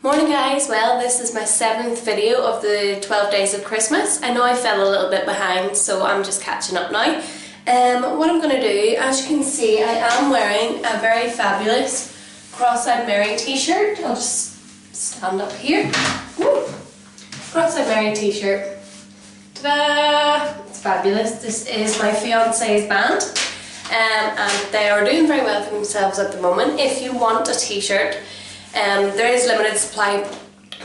Morning guys, well this is my 7th video of the 12 days of Christmas. I know I fell a little bit behind, so I'm just catching up now. What I'm going to do, as you can see, I am wearing a very fabulous Cross-Eyed Mary t-shirt. I'll just stand up here. Woo! Cross-Eyed Mary t-shirt. Ta-da! It's fabulous. This is my fiance's band. And they are doing very well for themselves at the moment. If you want a t-shirt, there is limited supply,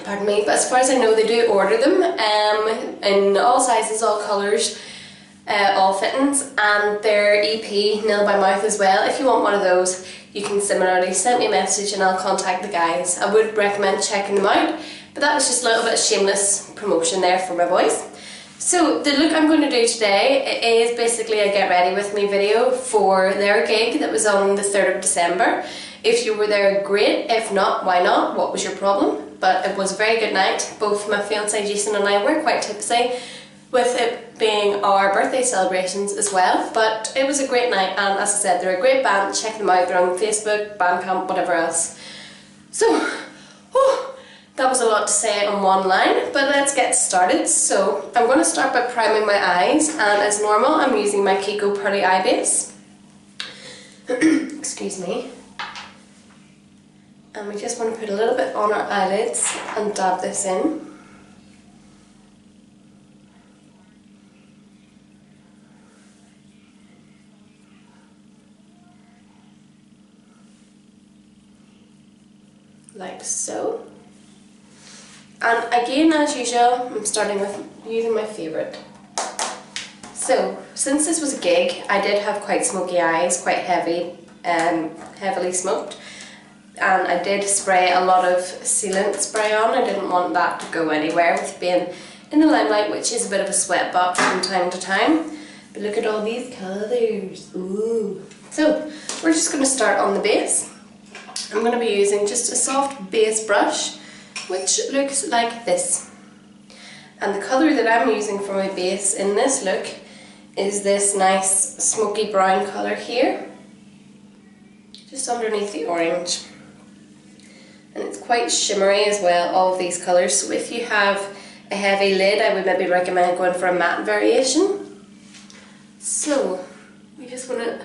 pardon me, but as far as I know they do order them in all sizes, all colours, all fittings, and their EP, Nil by Mouth as well. If you want one of those, you can similarly send me a message and I'll contact the guys. I would recommend checking them out, but that was just a little bit of shameless promotion there for my boys. So the look I'm going to do today is basically a get ready with me video for their gig that was on the 3rd of December. If you were there, great. If not, why not? What was your problem? But it was a very good night. Both my fiance Jason and I were quite tipsy, with it being our birthday celebrations as well. But it was a great night, and as I said, they're a great band. Check them out. They're on Facebook, Bandcamp, whatever else. So, that was a lot to say on one line, but let's get started. So I'm going to start by priming my eyes, and as normal I'm using my Kiko Pearly Eye Base. Excuse me. And we just want to put a little bit on our eyelids and dab this in. Like so. And again, as usual, I'm starting with using my favourite. So, since this was a gig, I did have quite smoky eyes, quite heavy, heavily smoked. And I did spray a lot of sealant spray on. I didn't want that to go anywhere with being in the limelight, which is a bit of a sweat box from time to time. But look at all these colours. Ooh. So, we're just going to start on the base. I'm going to be using just a soft base brush, which looks like this. And the colour that I'm using for my base in this look is this nice smoky brown colour here, just underneath the orange. And it's quite shimmery as well, all of these colours. So if you have a heavy lid, I would maybe recommend going for a matte variation. So we just want to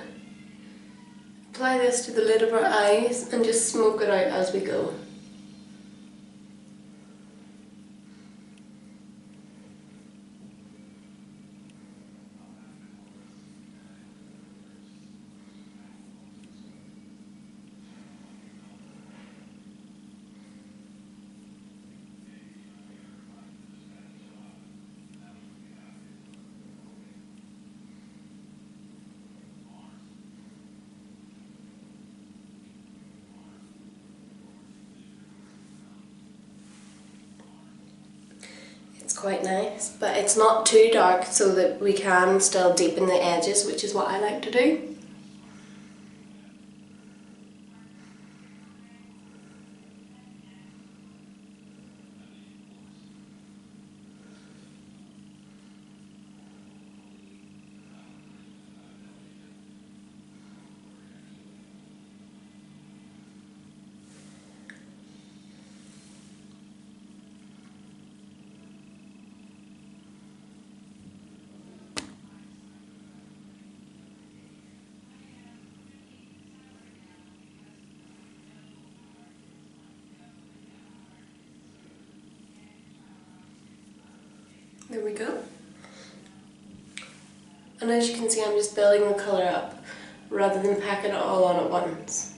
apply this to the lid of our eyes and just smoke it out as we go. Quite nice, but it's not too dark so that we can still deepen the edges, which is what I like to do. There we go. And as you can see, I'm just building the colour up rather than packing it all on at once.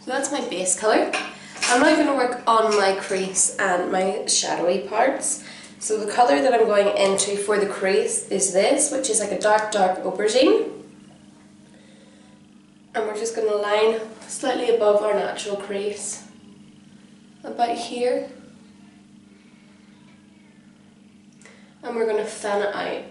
So that's my base colour. I'm now going to work on my crease and my shadowy parts. So the colour that I'm going into for the crease is this, which is like a dark aubergine. And we're just going to line slightly above our natural crease, about here. And we're going to fan it out.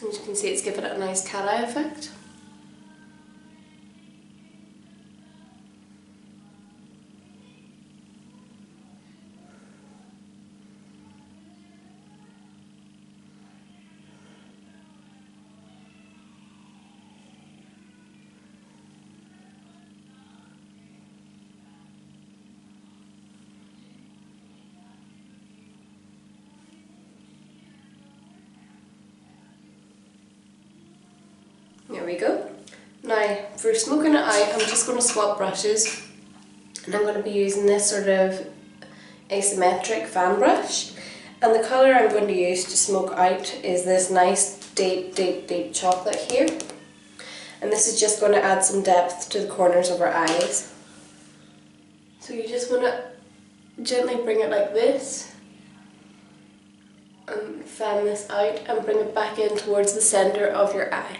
As you can see, it's given it a nice cat eye effect. There we go. Now, for smoking it out, I'm just going to swap brushes, and I'm going to be using this sort of asymmetric fan brush, and the colour I'm going to use to smoke out is this nice deep chocolate here, and this is just going to add some depth to the corners of our eyes. So you just want to gently bring it like this and fan this out and bring it back in towards the centre of your eye.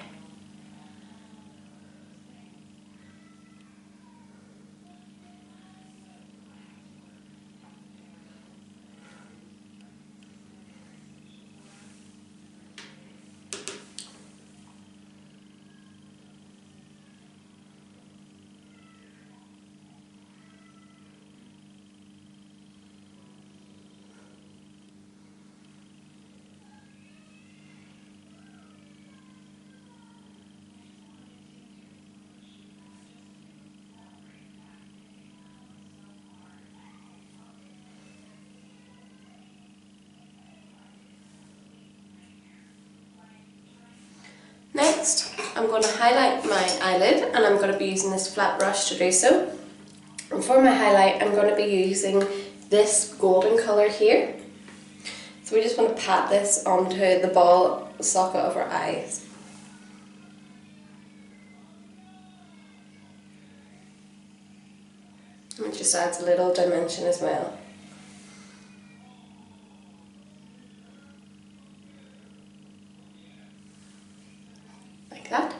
Next, I'm going to highlight my eyelid, and I'm going to be using this flat brush to do so. And for my highlight, I'm going to be using this golden colour here. So we just want to pat this onto the ball socket of our eyes. And it just adds a little dimension as well. That.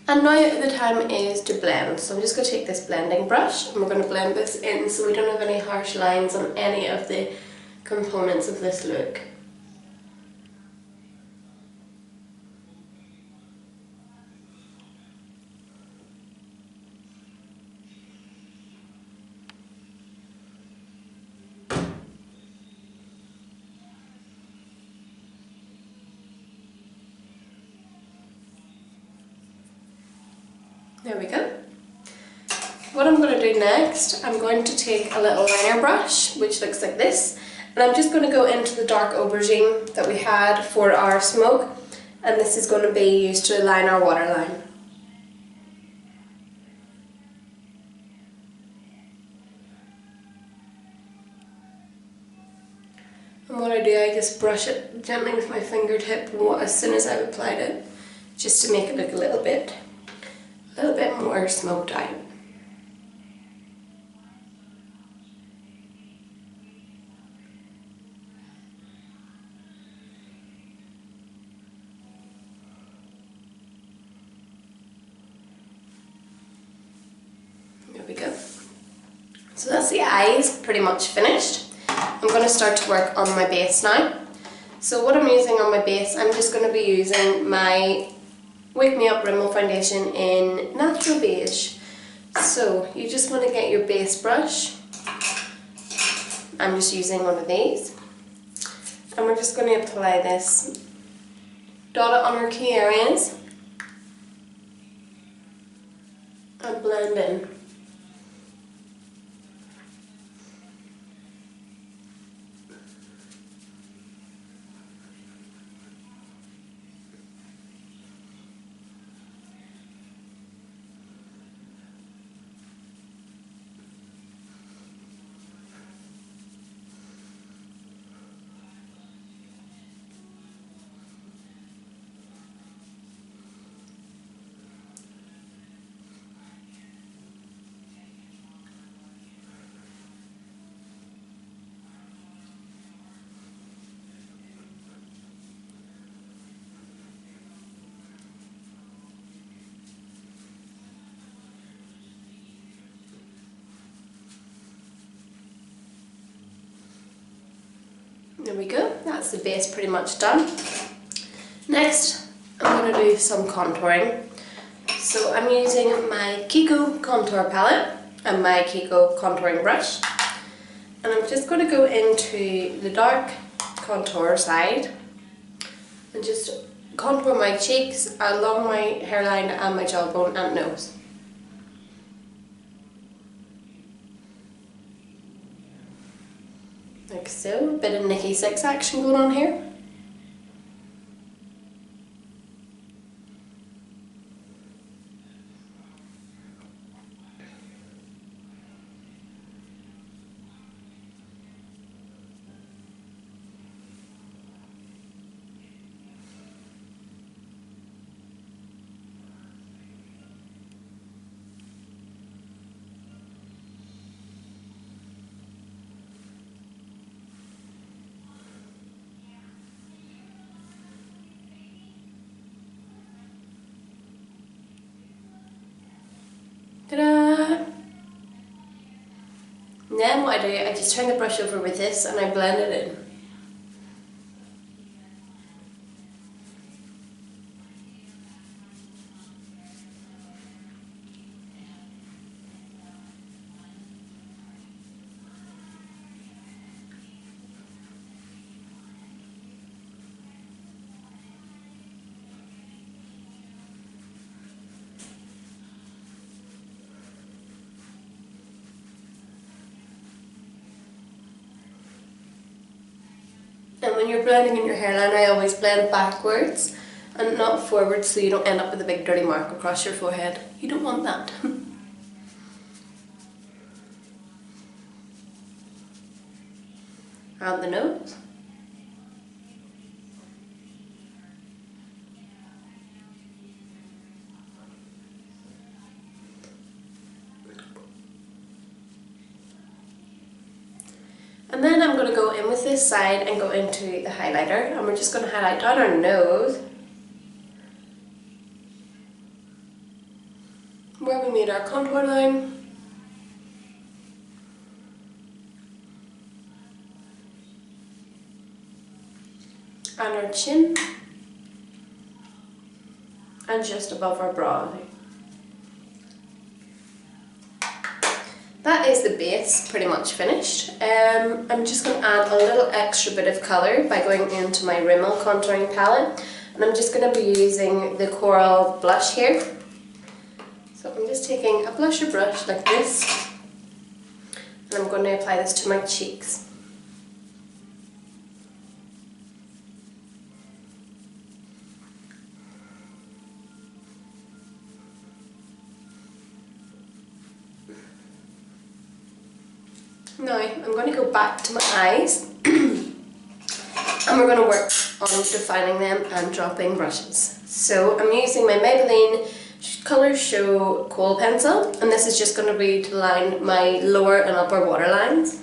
And now the time is to blend, so I'm just going to take this blending brush and we're going to blend this in so we don't have any harsh lines on any of the components of this look. There we go. What I'm going to do next, I'm going to take a little liner brush, which looks like this, and I'm just going to go into the dark aubergine that we had for our smoke, and this is going to be used to line our waterline. And what I do, I just brush it gently with my fingertip as soon as I've applied it, just to make it look a little bit more smoked out. There we go. So that's the eyes pretty much finished. I'm going to start to work on my base now. So what I'm using on my base, I'm just going to be using my Wake Me Up Rimmel Foundation in Natural Beige. So you just want to get your base brush. I'm just using one of these. And we're just going to apply this, dot it on our key areas, and blend in. There we go, that's the base pretty much done. Next, I'm going to do some contouring. So I'm using my Kiko contour palette and my Kiko contouring brush. And I'm just going to go into the dark contour side and just contour my cheeks along my hairline and my jawbone and nose. Like so, a bit of Nikki Sixx action going on here. Ta-da! And then what I do, I just turn the brush over with this and I blend it in. And when you're blending in your hairline, I always blend backwards and not forwards so you don't end up with a big dirty mark across your forehead. You don't want that. Around the nose. And then I'm going to go in with this side and go into the highlighter, and we're just going to highlight down our nose where we made our contour line. And our chin. And just above our brow. That is the base pretty much finished. I'm just going to add a little extra bit of colour by going into my Rimmel contouring palette, and I'm just going to be using the Coral blush here. So I'm just taking a blusher brush like this and I'm going to apply this to my cheeks. Now I'm going to go back to my eyes and we're going to work on defining them and dropping brushes. So I'm using my Maybelline Colour Show Kohl pencil, and this is just going to be to line my lower and upper waterlines.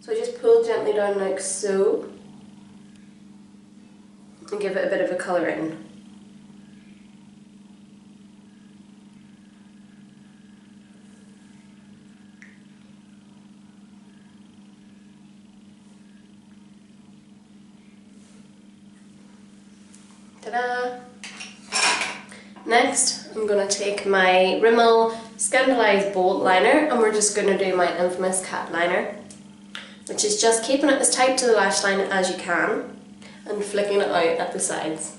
So I just pull gently down like so and give it a bit of a colour in. Ta-da! Next, I'm going to take my Rimmel Scandaleyes Bold Liner and we're just going to do my infamous cat liner, which is just keeping it as tight to the lash line as you can and flicking it out at the sides.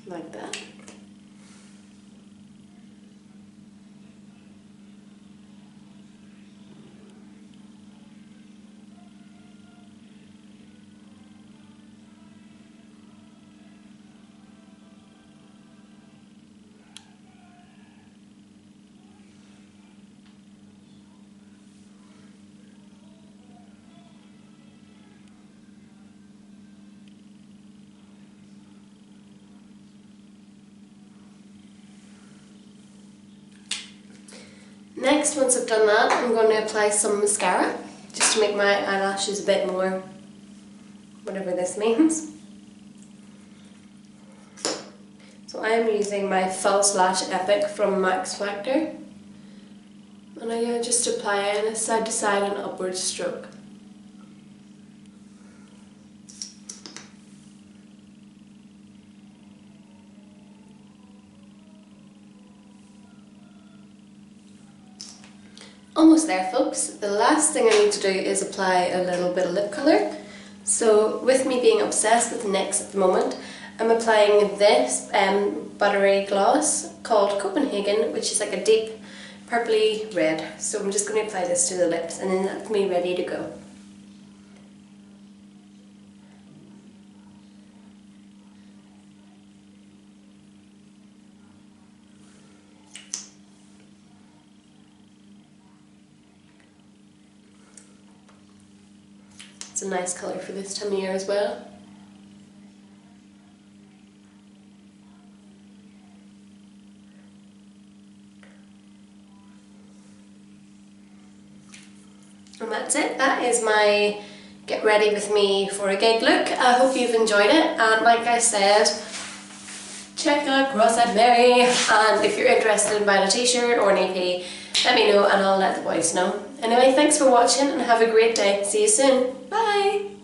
Like that. Next, once I've done that, I'm going to apply some mascara just to make my eyelashes a bit more, whatever this means. So I am using my False Lash Epic from Max Factor, and I just apply it in a side to side and upward stroke. Almost there, folks. The last thing I need to do is apply a little bit of lip colour. So with me being obsessed with NYX at the moment, I'm applying this buttery gloss called Copenhagen, which is like a deep purpley red. So I'm just going to apply this to the lips and then that's me ready to go. It's a nice colour for this time of year as well. And that's it. That is my get ready with me for a gig look. I hope you've enjoyed it, and like I said, check out Cross-Eyed Mary, and if you're interested in buying a t-shirt or an EP, let me know and I'll let the boys know. Anyway, thanks for watching and have a great day. See you soon. Bye!